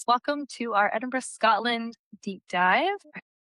Welcome to our Edinburgh, Scotland deep dive.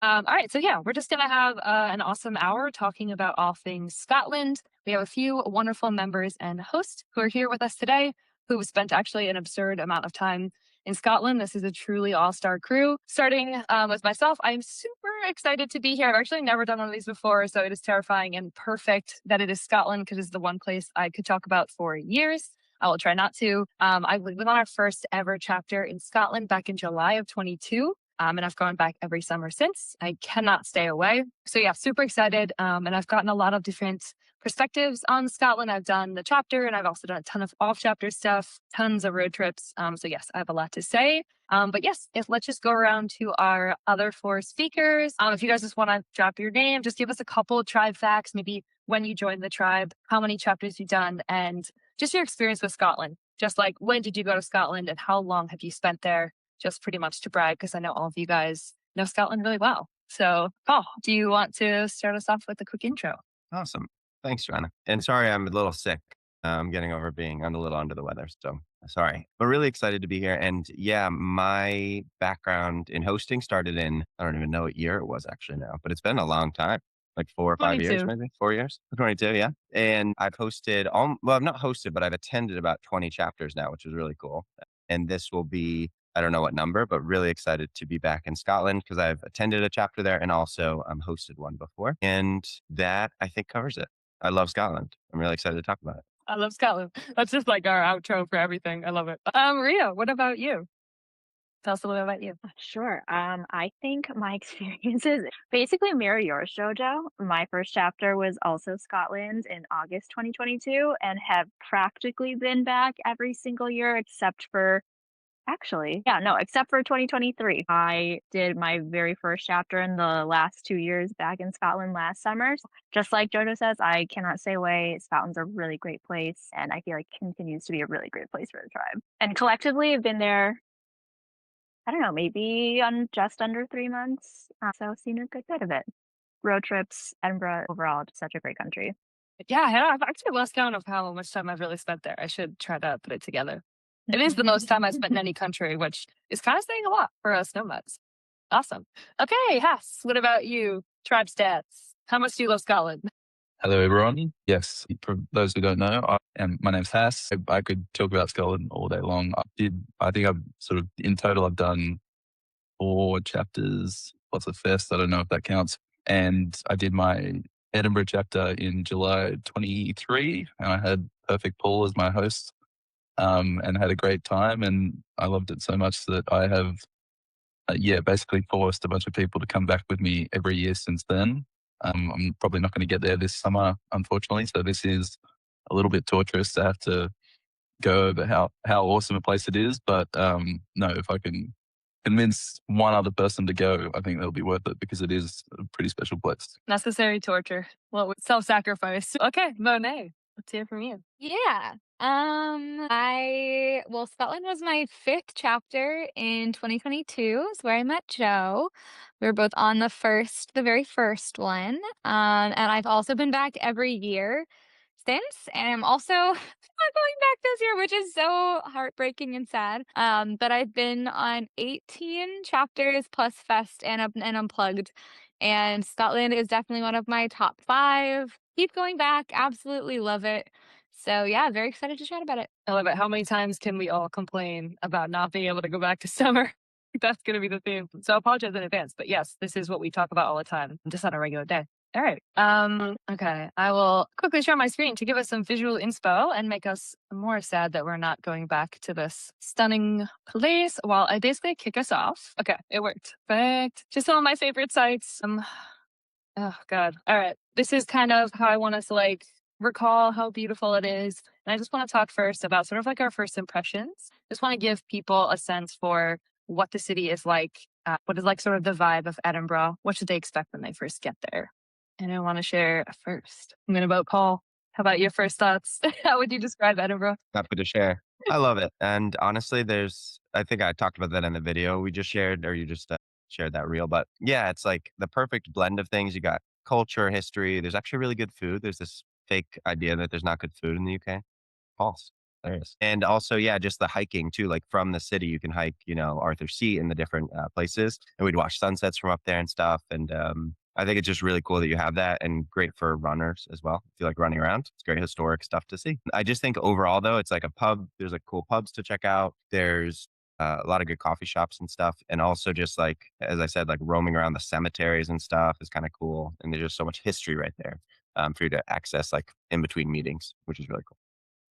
All right, so yeah, we're just going to have an awesome hour talking about all things Scotland. We have a few wonderful members and hosts who are here with us today who have spent actually an absurd amount of time in Scotland. This is a truly all star crew. Starting with myself, I'm super excited to be here. I've actually never done one of these before, so it is terrifying and perfect that it is Scotland because it's the one place I could talk about for years. I will try not to. We went on our first ever chapter in Scotland back in July of 22. And I've gone back every summer since. I cannot stay away. So yeah, super excited. And I've gotten a lot of different perspectives on Scotland. I've done the chapter and I've also done a ton of off chapter stuff, tons of road trips. So yes, I have a lot to say. But yes, let's just go around to our other four speakers. If you guys just want to drop your name, just give us a couple tribe facts, maybe when you joined the tribe, how many chapters you've done, and just your experience with Scotland. Just like when did you go to Scotland and how long have you spent there? Just pretty much to brag, because I know all of you guys know Scotland really well. So, Paul, do you want to start us off with a quick intro? Awesome. Thanks, Joanna. And sorry, I'm a little sick. I'm getting over being a little under the weather. So sorry, but really excited to be here. And yeah, my background in hosting started in, I don't even know what year it was actually now, but it's been a long time, like 4 or 5 years, 22. maybe 4 years, 22. Yeah. And I've hosted, well, I've not hosted, but I've attended about 20 chapters now, which is really cool. And this will be, I don't know what number, but really excited to be back in Scotland because I've attended a chapter there and also hosted one before. And that I think covers it. I love Scotland. I'm really excited to talk about it. I love Scotland. That's just like our outro for everything. I love it. Ria, what about you? Tell us a little bit about you. Sure. I think my experiences basically mirror yours, Jojo. My first chapter was also Scotland in August 2022 and have practically been back every single year except for except for 2023. I did my very first chapter in the last 2 years back in Scotland last summer. Just like Jojo says, I cannot stay away. Scotland's a really great place, and I feel like continues to be a really great place for the tribe. And collectively, I've been there I don't know, maybe on just under 3 months, so seen a good bit of it. Road trips, Edinburgh overall, just such a great country. Yeah, I've actually lost count of how much time I've really spent there. I should try to put it together. It is the most time I've spent in any country, which is kind of saying a lot for us nomads. Awesome. Okay, Hess, what about you? Tribe stats. How much do you love Scotland? Hello, everyone. Yes, for those who don't know, my name's Hass. I could talk about Scotland all day long. I think I've sort of, in total, I've done 4 chapters plus a fest. I don't know if that counts. And I did my Edinburgh chapter in July 23, and I had Perfect Paul as my host, and had a great time. And I loved it so much that I have, basically forced a bunch of people to come back with me every year since then. I'm probably not going to get there this summer, unfortunately. So this is a little bit torturous to have to go over how awesome a place it is. But no, if I can convince one other person to go, I think that'll be worth it because it is a pretty special place. Necessary torture. Well, self sacrifice. Okay, Monet, let's hear from you. Yeah. Scotland was my fifth chapter in 2022. Is where I met Joe. We were both on the very first one. And I've also been back every year since, and I'm also not going back this year, which is so heartbreaking and sad. But I've been on 18 chapters plus Fest and Unplugged, and Scotland is definitely one of my top five. Keep going back, absolutely love it. So yeah, very excited to chat about it. I love it. How many times can we all complain about not being able to go back to summer? That's going to be the theme. So I apologize in advance. But yes, this is what we talk about all the time, just on a regular day. All right. Okay. I will quickly share my screen to give us some visual inspo and make us more sad that we're not going back to this stunning place while I basically kick us off. Okay. It worked. Perfect. Just some of my favorite sites. Oh God. All right. This is kind of how I want us to recall how beautiful it is. And I just want to talk first about sort of like our first impressions. Just want to give people a sense for what the city is like, what is like sort of the vibe of Edinburgh. What should they expect when they first get there? And I want to share first. I'm going to vote Paul. How about your first thoughts? How would you describe Edinburgh? Happy to share. I love it. And honestly, I think I talked about that in the video we just shared, or you just shared that reel. But yeah, it's like the perfect blend of things. You got culture, history. There's actually really good food. There's this fake idea that there's not good food in the UK. False. There is. And also, yeah, just the hiking too. Like from the city, you can hike, Arthur's Seat and the different places, and we'd watch sunsets from up there and stuff. And I think it's just really cool that you have that, and great for runners as well. If you like running around, it's great historic stuff to see. I just think overall, though, it's like a pub. There's like cool pubs to check out. There's a lot of good coffee shops and stuff, and also just like as I said, like roaming around the cemeteries and stuff is kind of cool. And there's just so much history right there for you to access, like in between meetings, which is really cool.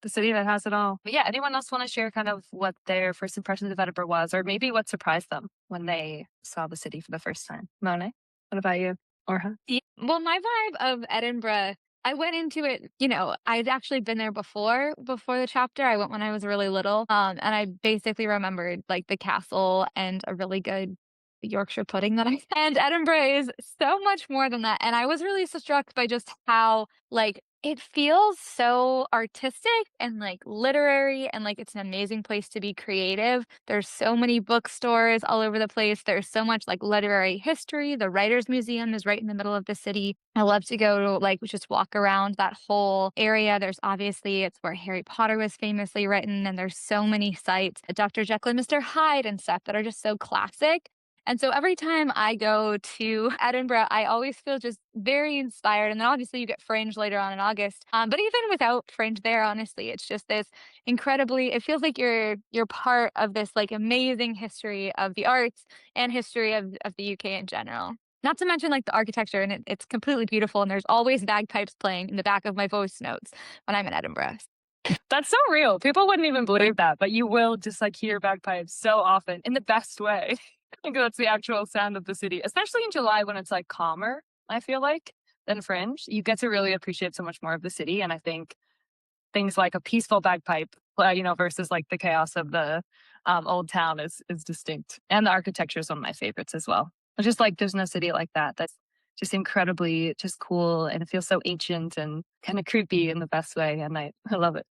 The city that has it all. But yeah, anyone else want to share kind of what their first impressions of Edinburgh was, or maybe what surprised them when they saw the city for the first time? Monet, what about you? Orha? Yeah, well, my vibe of Edinburgh, I went into it, I'd actually been there before the chapter. I went when I was really little. And I basically remembered like the castle and a really good Yorkshire pudding that I and Edinburgh is so much more than that. And I was really so struck by just how like it feels so artistic and like literary and like it's an amazing place to be creative. There's so many bookstores all over the place. There's so much like literary history. The Writers Museum is right in the middle of the city. I love to go to like just walk around that whole area. There's obviously it's where Harry Potter was famously written, and there's so many sites, Dr. Jekyll and Mr. Hyde and stuff that are just so classic. And so every time I go to Edinburgh, I always feel just very inspired. And then obviously you get Fringe later on in August. But even without Fringe there, honestly, it's just this incredibly, it feels like you're part of this like amazing history of the arts and history of the UK in general. Not to mention like the architecture, and it's completely beautiful. And there's always bagpipes playing in the back of my voice notes when I'm in Edinburgh. That's so real. People wouldn't even believe that, but you will just like hear bagpipes so often in the best way. I think that's the actual sound of the city, especially in July when it's like calmer, I feel like, than Fringe. You get to really appreciate so much more of the city. And I think things like a peaceful bagpipe, versus like the chaos of the old town is distinct. And the architecture is one of my favorites as well. It's just like there's no city like that. That's just incredibly just cool, and it feels so ancient and kind of creepy in the best way. And I love it.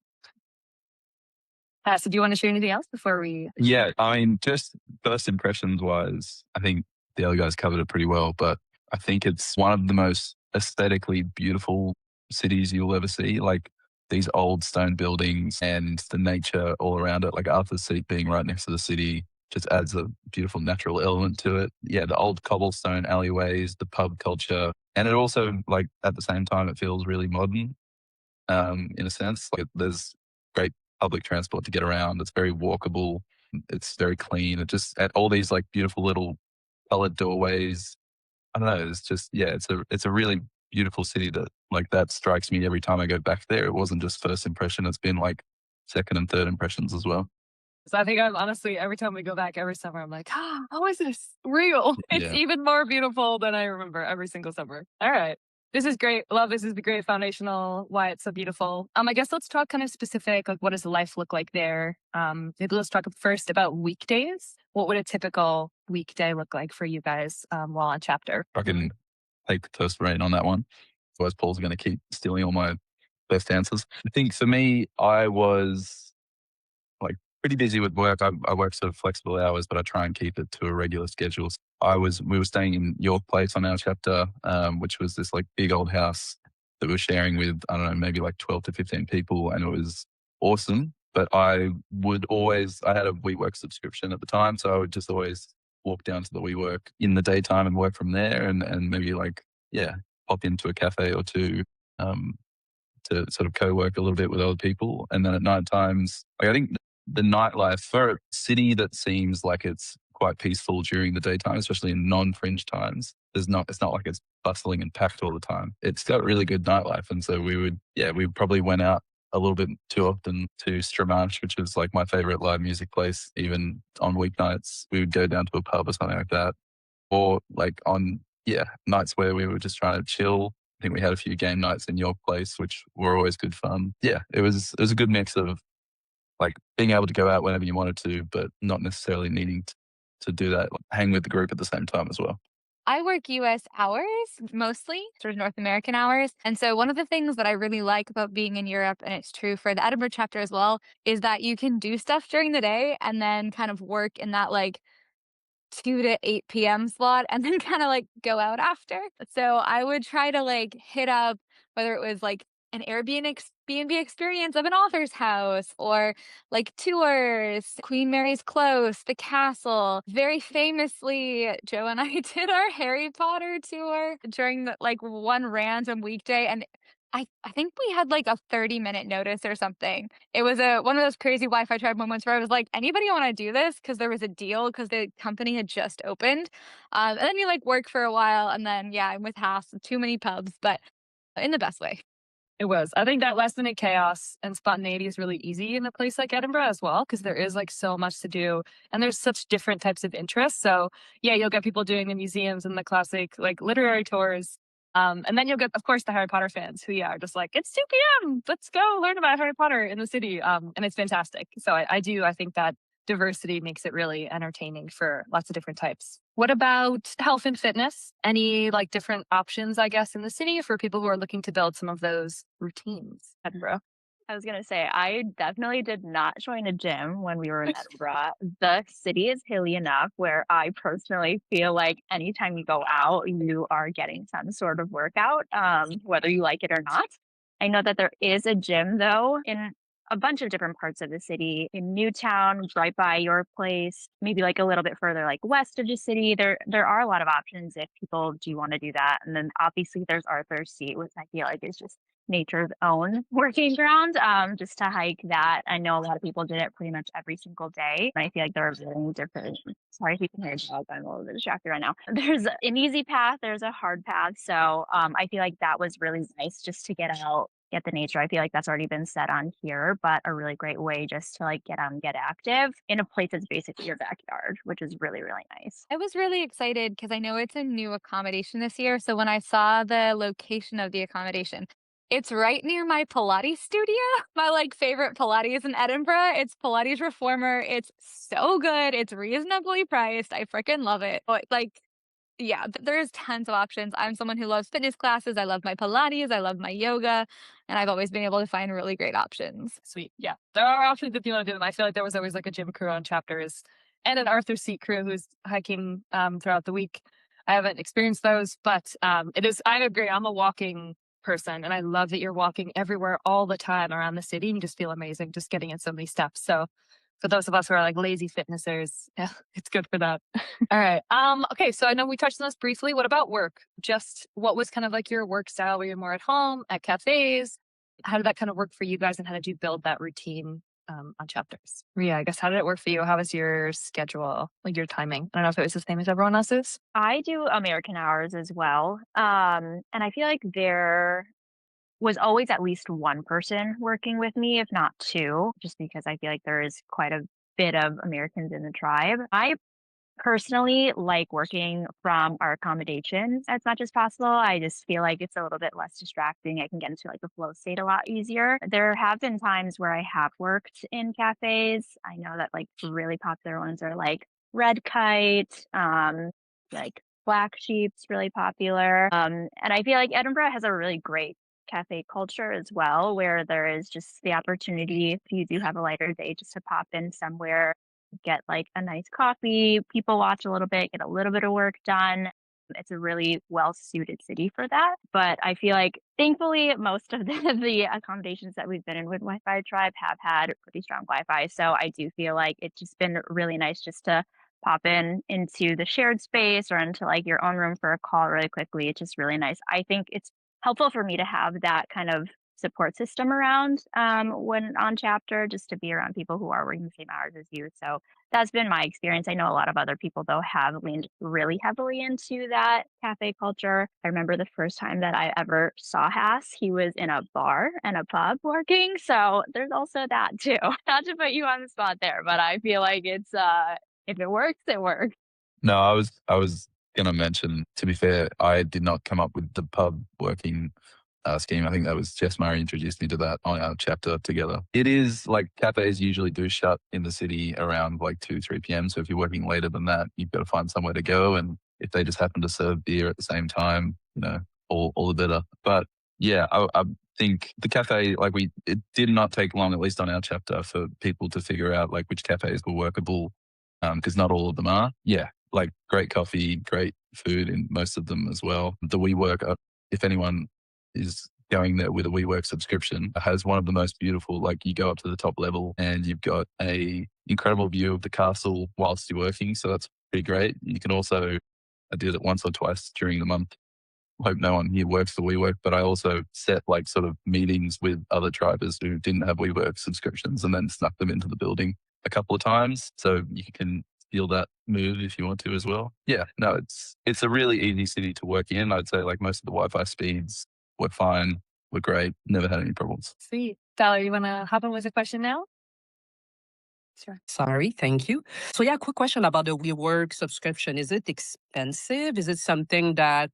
So do you want to share anything else before we? Yeah, I mean, just first impressions wise, I think the other guys covered it pretty well, but I think it's one of the most aesthetically beautiful cities you'll ever see. Like these old stone buildings and the nature all around it, like Arthur's Seat being right next to the city just adds a beautiful natural element to it. Yeah, the old cobblestone alleyways, the pub culture, and it also, like, at the same time, it feels really modern, in a sense. Like there's great public transport to get around. It's very walkable. It's very clean. It just at all these like beautiful little colored doorways. I don't know. It's just yeah. It's a really beautiful city that like that strikes me every time I go back there. It wasn't just first impression. It's been like second and third impressions as well. So I think I'm honestly every time we go back every summer, I'm like, how is this real? It's Yeah. even more beautiful than I remember every single summer. All right. This is great. Love this is the great foundational why it's so beautiful. I guess let's talk kind of specific, like what does life look like there? Maybe let's talk first about weekdays. What would a typical weekday look like for you guys while on chapter? I can take the first reign on that one. Otherwise, Paul's going to keep stealing all my best answers. I think for me, I was like pretty busy with work. I work sort of flexible hours, but I try and keep it to a regular schedule. We were staying in York Place on our chapter, which was this like big old house that we were sharing with, I don't know, maybe like 12 to 15 people. And it was awesome. But I had a WeWork subscription at the time. So I would just always walk down to the WeWork in the daytime and work from there and maybe like, yeah, pop into a cafe or two, to sort of co-work a little bit with other people. And then at night times, like I think the nightlife for a city that seems like it's quite peaceful during the daytime, especially in non-fringe times, it's not like it's bustling and packed all the time. It's got really good nightlife. And so we probably went out a little bit too often to Stramash, which is like my favorite live music place. Even on weeknights, we would go down to a pub or something like that. Or like on, nights where we were just trying to chill. I think we had a few game nights in York Place, which were always good fun. Yeah, it was a good mix of like being able to go out whenever you wanted to, but not necessarily needing to do that, like, hang with the group at the same time as well. I work US hours mostly, sort of North American hours. And so one of the things that I really like about being in Europe, and it's true for the Edinburgh chapter as well, is that you can do stuff during the day and then kind of work in that like 2 to 8 p.m. slot and then kind of like go out after. So I would try to like hit up whether it was like an Airbnb experience of an author's house or like tours, Queen Mary's Close, the castle. Very famously, Joe and I did our Harry Potter tour during the, like one random weekday, and I think we had like a 30-minute notice or something. It was one of those crazy Wi-Fi tribe moments where I was like, anybody want to do this? Because there was a deal because the company had just opened. And then you like work for a while, and then yeah, I'm with Haas, too many pubs, but in the best way. It was. I think that last minute chaos and spontaneity is really easy in a place like Edinburgh as well, because there is like so much to do and there's such different types of interests. So yeah, you'll get people doing the museums and the classic like literary tours. And then you'll get, of course, the Harry Potter fans who yeah, are just like, it's 2 p.m. Let's go learn about Harry Potter in the city. And it's fantastic. So I think that diversity makes it really entertaining for lots of different types. What about health and fitness? Any like different options, I guess, in the city for people who are looking to build some of those routines? Edinburgh. I was gonna say, I definitely did not join a gym when we were in Edinburgh. The city is hilly enough where I personally feel like anytime you go out, you are getting some sort of workout, whether you like it or not. I know that there is a gym though in a bunch of different parts of the city. In Newtown, right by your place, maybe like a little bit further, like west of the city. There are a lot of options if people do want to do that. And then obviously there's Arthur's Seat, which I feel like is just nature's own working ground, just to hike that. I know a lot of people did it pretty much every single day. And I feel like there are very different. Sorry if you can hear a dog. I'm a little bit distracted right now. There's an easy path, there's a hard path. So I feel like that was really nice just to get out, get the nature. I feel like that's already been said on here, but a really great way just to like get out and get active in a place that's basically your backyard, which is really, really nice. I was really excited because I know it's a new accommodation this year. So when I saw the location of the accommodation, it's right near my Pilates studio, my like favorite Pilates in Edinburgh. It's Pilates Reformer. It's so good. It's reasonably priced. I freaking love it. But like, yeah, there's tons of options. I'm someone who loves fitness classes. I love my Pilates. I love my yoga, and I've always been able to find really great options. Sweet. Yeah. There are options if you want to do them. I feel like there was always like a gym crew on chapters and an Arthur Seat crew who's hiking throughout the week. I haven't experienced those, but I agree. I'm a walking person and I love that you're walking everywhere all the time around the city and you just feel amazing just getting in so many steps. So for those of us who are like lazy fitnessers, yeah, it's good for that. All right. Okay. So I know we touched on this briefly. What about work? Just what was kind of like your work style? Were you more at home, at cafes? How did that kind of work for you guys and how did you build that routine on chapters? Ria, I guess, how did it work for you? How was your schedule, like your timing? I don't know if it was the same as everyone else's. I do American hours as well. And I feel like there was always at least one person working with me, if not two, just because I feel like there is quite a bit of Americans in the tribe. I personally like working from our accommodations as much as possible. I just feel like it's a little bit less distracting. I can get into like a flow state a lot easier. There have been times where I have worked in cafes. I know that like really popular ones are like Red Kite, like Black Sheep's really popular. And I feel like Edinburgh has a really great cafe culture as well, where there is just the opportunity, if you do have a lighter day, just to pop in somewhere, get like a nice coffee, people watch a little bit, get a little bit of work done. It's a really well suited city for that. But I feel like thankfully most of the accommodations that we've been in with Wi-Fi Tribe have had pretty strong Wi-Fi. So I do feel like it's just been really nice just to pop in into the shared space or into like your own room for a call really quickly. It's just really nice. I think it's helpful for me to have that kind of support system around when on chapter, just to be around people who are working the same hours as you. So that's been my experience. I know a lot of other people though have leaned really heavily into that cafe culture. I remember the first time that I ever saw Hass, he was in a bar and a pub working. So there's also that too. Not to put you on the spot there, but I feel like it's if it works, it works. No, I was gonna mention, to be fair, I did not come up with the pub working scheme. I think that was Jess Murray introduced me to that on our chapter together. It is like cafes usually do shut in the city around like 2, 3 p.m. So if you're working later than that, you've got to find somewhere to go. And if they just happen to serve beer at the same time, all the better. But yeah, I think the cafe, it did not take long, at least on our chapter, for people to figure out like which cafes were workable, because not all of them are. Yeah, like great coffee, great food in most of them as well. The WeWork, if anyone is going there with a WeWork subscription. It has one of the most beautiful, like you go up to the top level and you've got a incredible view of the castle whilst you're working. So that's pretty great. You can also, I did it once or twice during the month. Hope no one here works for WeWork, but I also set like sort of meetings with other drivers who didn't have WeWork subscriptions and then snuck them into the building a couple of times. So you can steal that move if you want to as well. Yeah, no, it's a really easy city to work in. I'd say like most of the Wi-Fi speeds were fine, were great, never had any problems. Sweet. Valerie, you want to hop on with a question now? Sure. Sorry, thank you. So yeah, quick question about the WeWork subscription. Is it expensive? Is it something that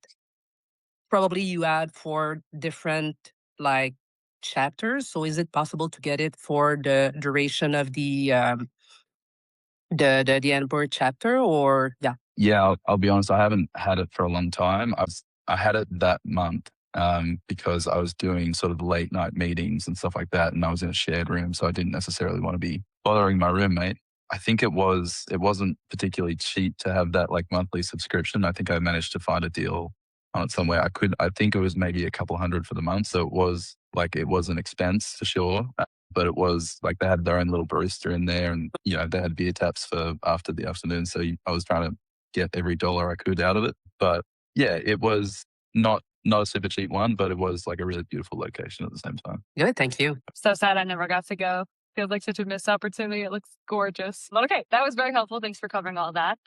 probably you add for different like chapters? So is it possible to get it for the duration of the Edinburgh chapter, or yeah? Yeah, I'll be honest. I haven't had it for a long time. I had it that month because I was doing sort of late night meetings and stuff like that, and I was in a shared room, so I didn't necessarily want to be bothering my roommate. I think it wasn't particularly cheap to have that like monthly subscription. I think I managed to find a deal on it somewhere. I think it was maybe a couple hundred for the month, so it was an expense for sure. But it was like they had their own little barista in there, and they had beer taps for after the afternoon. So I was trying to get every dollar I could out of it. But yeah, it was not a super cheap one, but it was like a really beautiful location at the same time. Good, thank you. So sad I never got to go. Feels like such a missed opportunity. It looks gorgeous. But okay, that was very helpful. Thanks for covering all that.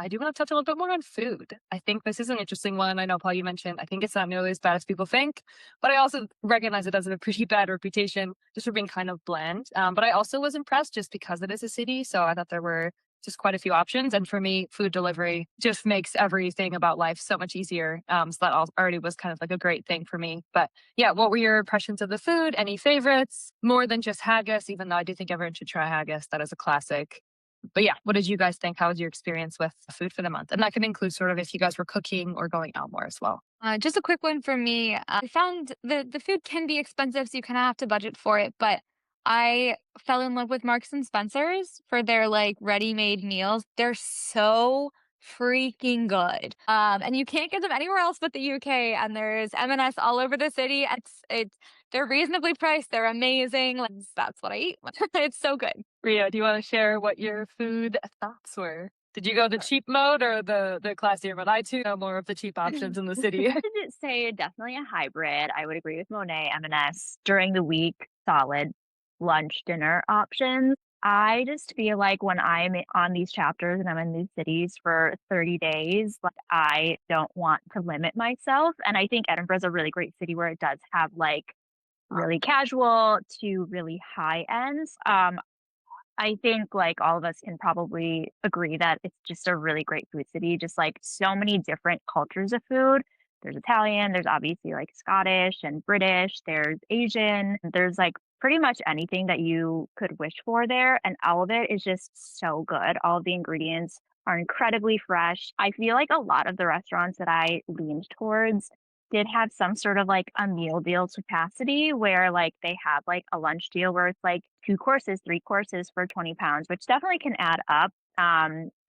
I do want to touch a little bit more on food. I think this is an interesting one. I know, Paul, you mentioned, I think it's not nearly as bad as people think, but I also recognize it has a pretty bad reputation just for being kind of bland. But I also was impressed just because it is a city. So I thought there were just quite a few options. And for me, food delivery just makes everything about life so much easier. So that already was kind of like a great thing for me. But yeah, what were your impressions of the food? Any favorites? More than just haggis, even though I do think everyone should try haggis. That is a classic. But yeah, what did you guys think? How was your experience with food for the month? And that can include sort of if you guys were cooking or going out more as well. Just a quick one for me. I found the food can be expensive, so you kind of have to budget for it. But I fell in love with Marks and Spencer's for their like ready-made meals. They're so freaking good. And you can't get them anywhere else but the UK. And there's M&S all over the city. They're reasonably priced. They're amazing. Like, that's what I eat. It's so good. Ria, do you want to share what your food thoughts were? Did you go the cheap mode or the classier mode? I too know more of the cheap options in the city. I would say definitely a hybrid. I would agree with Monet, M&S. During the week, solid lunch, dinner options. I just feel like when I'm on these chapters and I'm in these cities for 30 days, like I don't want to limit myself. And I think Edinburgh's a really great city where it does have like really casual to really high ends. I think like all of us can probably agree that it's just a really great food city, just like so many different cultures of food. There's Italian, there's obviously like Scottish and British, there's Asian, there's like pretty much anything that you could wish for there. And all of it is just so good. All of the ingredients are incredibly fresh. I feel like a lot of the restaurants that I leaned towards did have some sort of like a meal deal capacity where like they have like a lunch deal where it's like 2 courses, 3 courses for 20 pounds, which definitely can add up.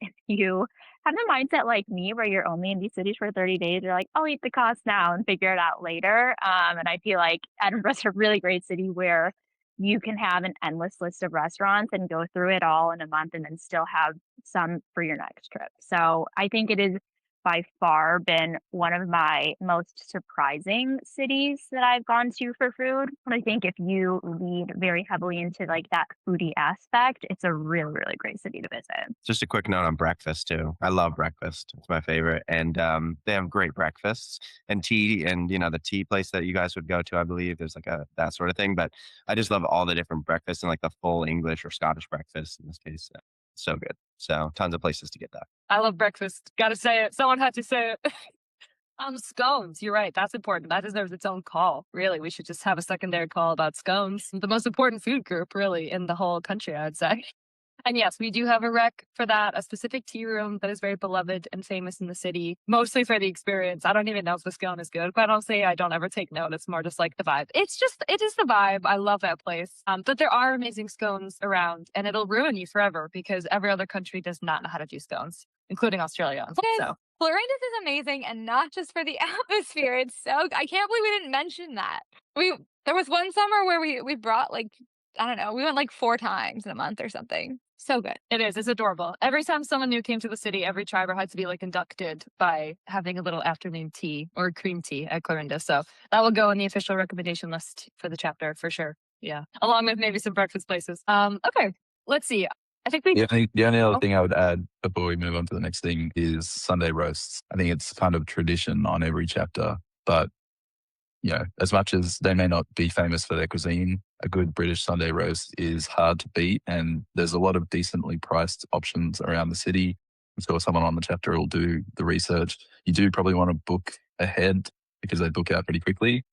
If you have the mindset like me where you're only in these cities for 30 days, you're like, I'll eat the cost now and figure it out later. And I feel like Edinburgh's a really great city where you can have an endless list of restaurants and go through it all in a month and then still have some for your next trip. So I think it is by far been one of my most surprising cities that I've gone to for food. But I think if you lead very heavily into like that foodie aspect, it's a really, really great city to visit. Just a quick note on breakfast too. I love breakfast. It's my favorite. And they have great breakfasts and tea, and the tea place that you guys would go to, I believe there's like that sort of thing. But I just love all the different breakfasts and like the full English or Scottish breakfast in this case. So good. So tons of places to get that. I love breakfast. Gotta say it. Someone had to say it. Scones. You're right. That's important. That deserves its own call. Really, we should just have a secondary call about scones. The most important food group, really, in the whole country, I'd say. And yes, we do have a rec for that, a specific tea room that is very beloved and famous in the city, mostly for the experience. I don't even know if the scone is good. Quite honestly, I don't ever take note. It's more just like the vibe. It is the vibe. I love that place. But there are amazing scones around, and it'll ruin you forever because every other country does not know how to do scones, including Australia. So Florindus is amazing, and not just for the atmosphere. It's so I can't believe we didn't mention that. We There was one summer where we brought like I don't know, we went like 4 times in a month or something. So good. It is. It's adorable. Every time someone new came to the city, every triber had to be like inducted by having a little afternoon tea or cream tea at Clorinda. So that will go in the official recommendation list for the chapter for sure. Yeah, along with maybe some breakfast places. Okay, let's see. I think we. The only other Oh, thing I would add before we move on to the next thing is Sunday roasts. I think it's kind of tradition on every chapter, but as much as they may not be famous for their cuisine, a good British Sunday roast is hard to beat. And there's a lot of decently priced options around the city. I'm sure someone on the chapter will do the research. You do probably want to book ahead because they book out pretty quickly,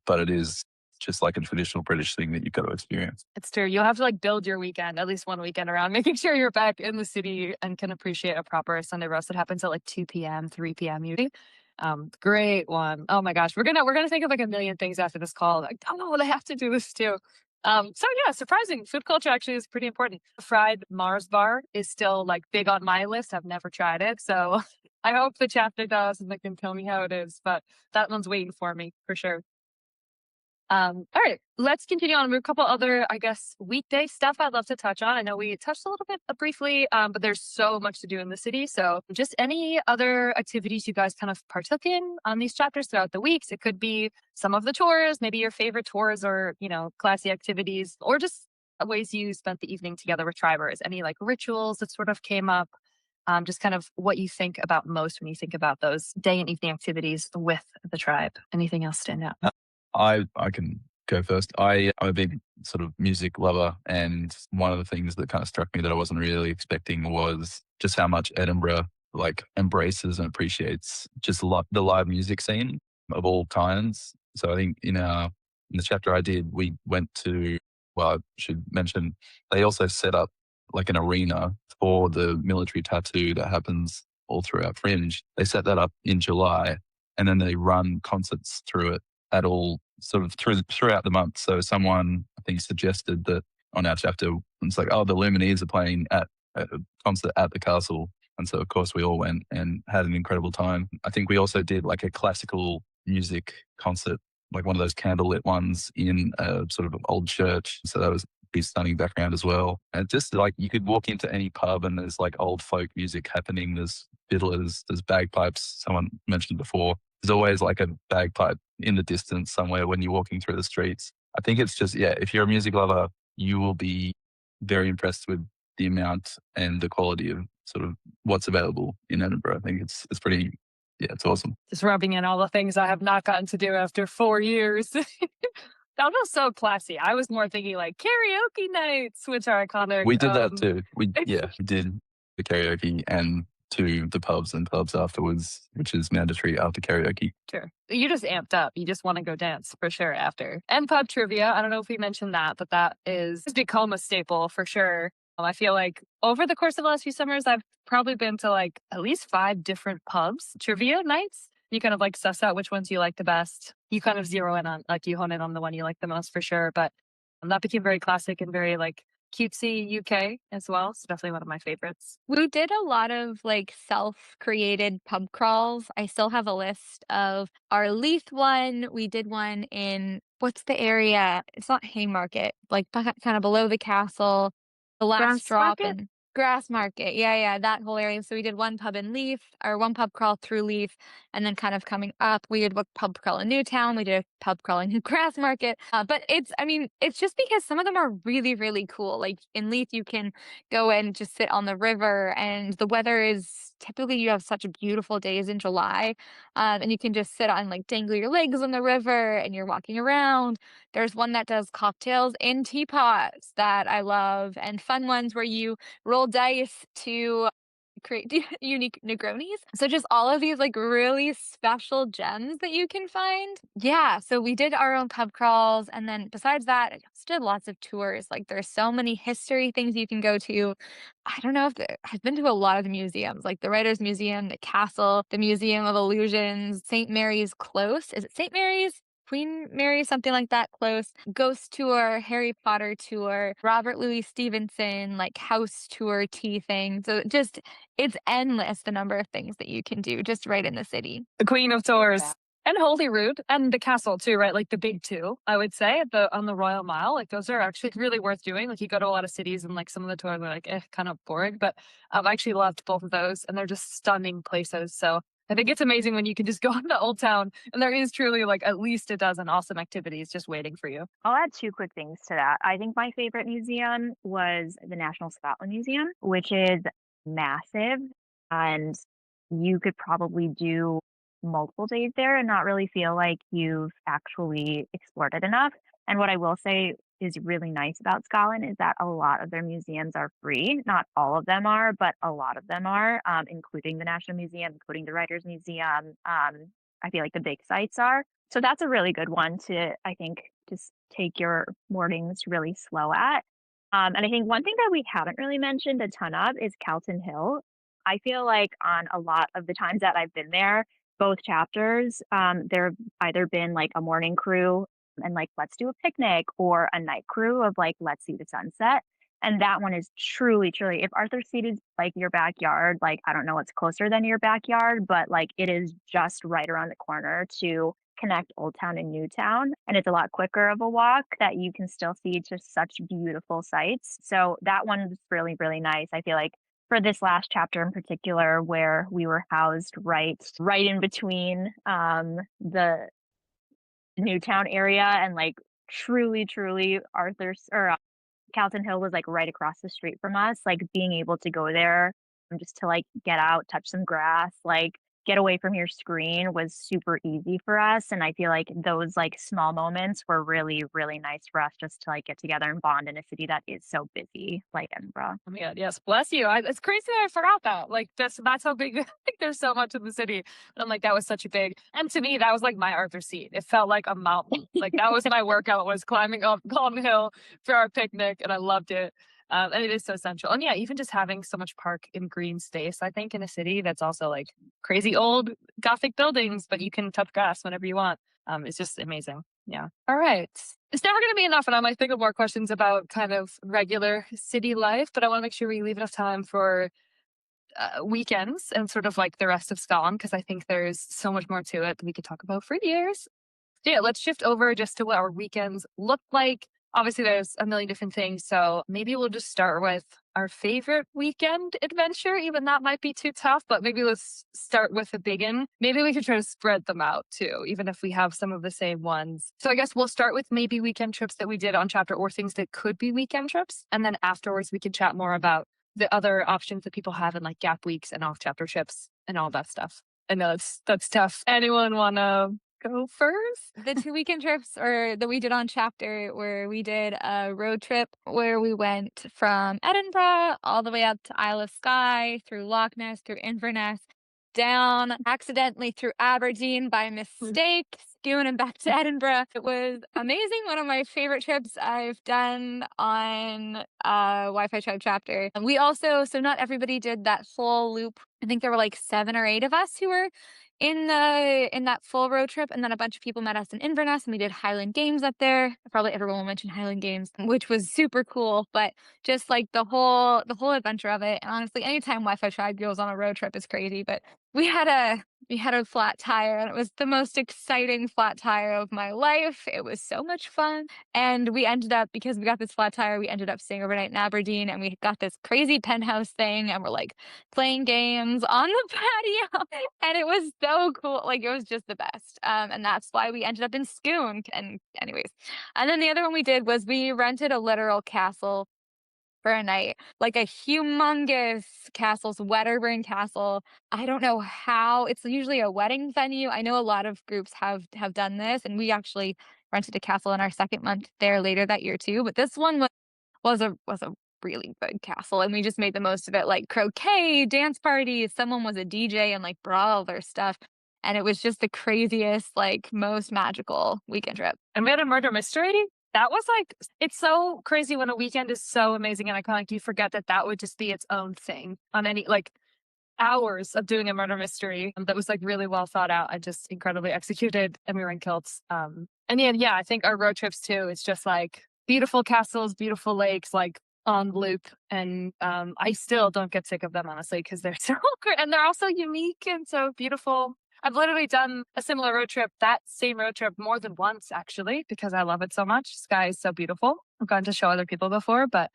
but it is just like a traditional British thing that you've got to experience. it's true. You'll have to like build your weekend, at least one weekend around making sure you're back in the city and can appreciate a proper Sunday roast that happens at like 2 p.m., 3 p.m. usually. Great one. Oh my gosh. We're gonna think of like a million things after this call. Like, oh, they have to do this too. So yeah, surprising. Food culture actually is pretty important. Fried Mars bar is still like big on my list. I've never tried it. So I hope the chapter does and they can tell me how it is. But that one's waiting for me for sure. All right, let's continue on. We have a couple other, I guess, weekday stuff I'd love to touch on. I know we touched a little bit briefly, but there's so much to do in the city. So just any other activities you guys kind of partook in on these chapters throughout the weeks. It could be some of the tours, maybe your favorite tours or, classy activities, or just ways you spent the evening together with tribers. Any like rituals that sort of came up. Just kind of what you think about most when you think about those day and evening activities with the tribe. Anything else stand out? I can go first. I'm a big sort of music lover, and one of the things that kind of struck me that I wasn't really expecting was just how much Edinburgh like embraces and appreciates just the live music scene of all kinds. So I think in the chapter I did, we went to I should mention they also set up like an arena for the military tattoo that happens all throughout Fringe. They set that up in July, and then they run concerts through it at all sort of throughout the month. So someone I think suggested that on our chapter, it's like, oh, the Lumineers are playing at a concert at the castle. And so of course we all went and had an incredible time. I think we also did like a classical music concert, like one of those candlelit ones in a sort of old church. So that was a pretty stunning background as well. And just like you could walk into any pub and there's like old folk music happening. There's fiddlers, there's bagpipes. Someone mentioned before. There's always like a bagpipe in the distance somewhere when you're walking through the streets. I think it's just, if you're a music lover, you will be very impressed with the amount and the quality of sort of what's available in Edinburgh. I think it's pretty, it's awesome. Just rubbing in all the things I have not gotten to do after 4 years. That was so classy. I was more thinking like karaoke nights, which are iconic. We did that too. We did the karaoke and to the pubs and clubs afterwards, which is mandatory after karaoke. Sure. You just amped up. You just want to go dance for sure after. And pub trivia. I don't know if we mentioned that, but that is become a staple for sure. I feel like over the course of the last few summers, I've probably been to like at least 5 different pubs trivia nights. You kind of like suss out which ones you like the best. You kind of zero in on, like you hone in on the one you like the most for sure. But that became very classic and very like cutesy UK as well. So definitely one of my favorites. We did a lot of like self-created pub crawls. I still have a list of our Leith one. We did one in what's the area? It's not Haymarket, like kind of below the castle. The last Grass drop Market? in Grass Market. Yeah, that whole area. So we did one pub in Leith, or one pub crawl through Leith, and then kind of coming up, we did a pub crawl in Newtown. We did a pub crawl in Grass Market. But it's just because some of them are really, really cool. Like in Leith, you can go and just sit on the river, and the weather is typically you have such beautiful days in July, and you can just sit on like dangle your legs on the river, and you're walking around. There's one that does cocktails in teapots that I love, and fun ones where you roll dice to create unique Negronis. So just all of these like really special gems that you can find. Yeah, so we did our own pub crawls, and then besides that, I just did lots of tours. Like there's so many history things you can go to. I don't know if I've been to a lot of the museums, like the Writers Museum, the Castle, the Museum of Illusions, St. Mary's Close. Is it St. Mary's? Queen Mary, something like that close. Ghost tour, Harry Potter tour, Robert Louis Stevenson, like house tour tea thing. So just it's endless the number of things that you can do just right in the city. The Queen of Tours. And Holyrood and the castle too, right? Like the big two, I would say, on the Royal Mile. Like those are actually really worth doing. Like you go to a lot of cities and like some of the tours are like kind of boring, but I actually loved both of those and they're just stunning places. So I think it's amazing when you can just go into Old Town and there is truly like at least a dozen awesome activities just waiting for you. I'll add two quick things to that. I think my favorite museum was the National Scotland Museum, which is massive, and you could probably do multiple days there and not really feel like you've actually explored it enough. And what I will say is really nice about Scotland is that a lot of their museums are free. Not all of them are, but a lot of them are, including the National Museum, including the Writers' Museum. I feel like the big sites are. So that's a really good one to, I think, just take your mornings really slow at. And I think one thing that we haven't really mentioned a ton of is Calton Hill. I feel like on a lot of the times that I've been there, both chapters, there have either been like a morning crew and like, let's do a picnic, or a night crew of like, let's see the sunset. And that one is truly, truly, if Arthur's Seat is like your backyard, like, I don't know what's closer than your backyard, but like it is just right around the corner to connect Old Town and New Town. And it's a lot quicker of a walk that you can still see just such beautiful sights. So that one was really, really nice. I feel like for this last chapter in particular, where we were housed right in between the Newtown area and like truly Arthur's or Calton Hill was like right across the street from us. Like being able to go there just to like get out, touch some grass, like get away from your screen was super easy for us. And I feel like those like small moments were really, really nice for us just to like get together and bond in a city that is so busy like Edinburgh. Oh my God, yes, bless you. It's crazy that I forgot that. Like that's how big. Like there's so much in the city. And I'm like that was such a big. And to me, that was like my Arthur Seat. It felt like a mountain. Like that was my workout was climbing up Calton Hill for our picnic, and I loved it. And it is so essential. And yeah, even just having so much park and green space, I think in a city that's also like crazy old Gothic buildings, but you can touch grass whenever you want. It's just amazing. Yeah. All right. It's never going to be enough. And I might think of more questions about kind of regular city life, but I want to make sure we leave enough time for weekends and sort of like the rest of Scotland, because I think there's so much more to it that we could talk about for years. So yeah, let's shift over just to what our weekends look like. Obviously, there's a million different things. So maybe we'll just start with our favorite weekend adventure. Even that might be too tough, but maybe let's start with a big one. Maybe we could try to spread them out too, even if we have some of the same ones. So I guess we'll start with maybe weekend trips that we did on chapter or things that could be weekend trips. And then afterwards, we can chat more about the other options that people have in like gap weeks and off chapter trips and all that stuff. I know that's tough. Anyone want to go first? The 2 weekend trips or that we did on chapter where we did a road trip where we went from Edinburgh all the way up to Isle of Skye, through Loch Ness, through Inverness, down accidentally through Aberdeen by mistake, skewing and back to Edinburgh. It was amazing. One of my favorite trips I've done on Wi-Fi Tribe chapter. And we also, so not everybody did that full loop. I think there were like 7 or 8 of us who were in that full road trip, and then a bunch of people met us in Inverness and we did Highland Games up there. Probably everyone will mention Highland Games, which was super cool, but just like the whole adventure of it. And honestly, anytime Wi-Fi Tribe goes on a road trip is crazy, but we had a flat tire and it was the most exciting flat tire of my life. It was so much fun. And we ended up, because we got this flat tire, we ended up staying overnight in Aberdeen, and we got this crazy penthouse thing and we're like playing games on the patio. And it was so cool. Like it was just the best. And that's why we ended up in Scone. And anyways, and then the other one we did was we rented a literal castle for a night, like a humongous castle's Wedderburn Castle. I don't know how. It's usually a wedding venue. I know a lot of groups have done this, and we actually rented a castle in our second month there later that year too. But this one was a really big castle, and we just made the most of it. Like croquet, dance parties. Someone was a DJ and like brought all their stuff. And it was just the craziest, like most magical weekend trip. And we had a murder mystery. That was like, it's so crazy when a weekend is so amazing and iconic. You forget that would just be its own thing on any, like hours of doing a murder mystery that was like really well thought out and just incredibly executed. And we were in kilts. And yeah, I think our road trips too, it's just like beautiful castles, beautiful lakes, like on loop. And I still don't get sick of them, honestly, because they're so great and they're also unique and so beautiful. I've literally done a similar road trip, that same road trip, more than once, actually, because I love it so much. Sky is so beautiful. I've gone to show other people before, but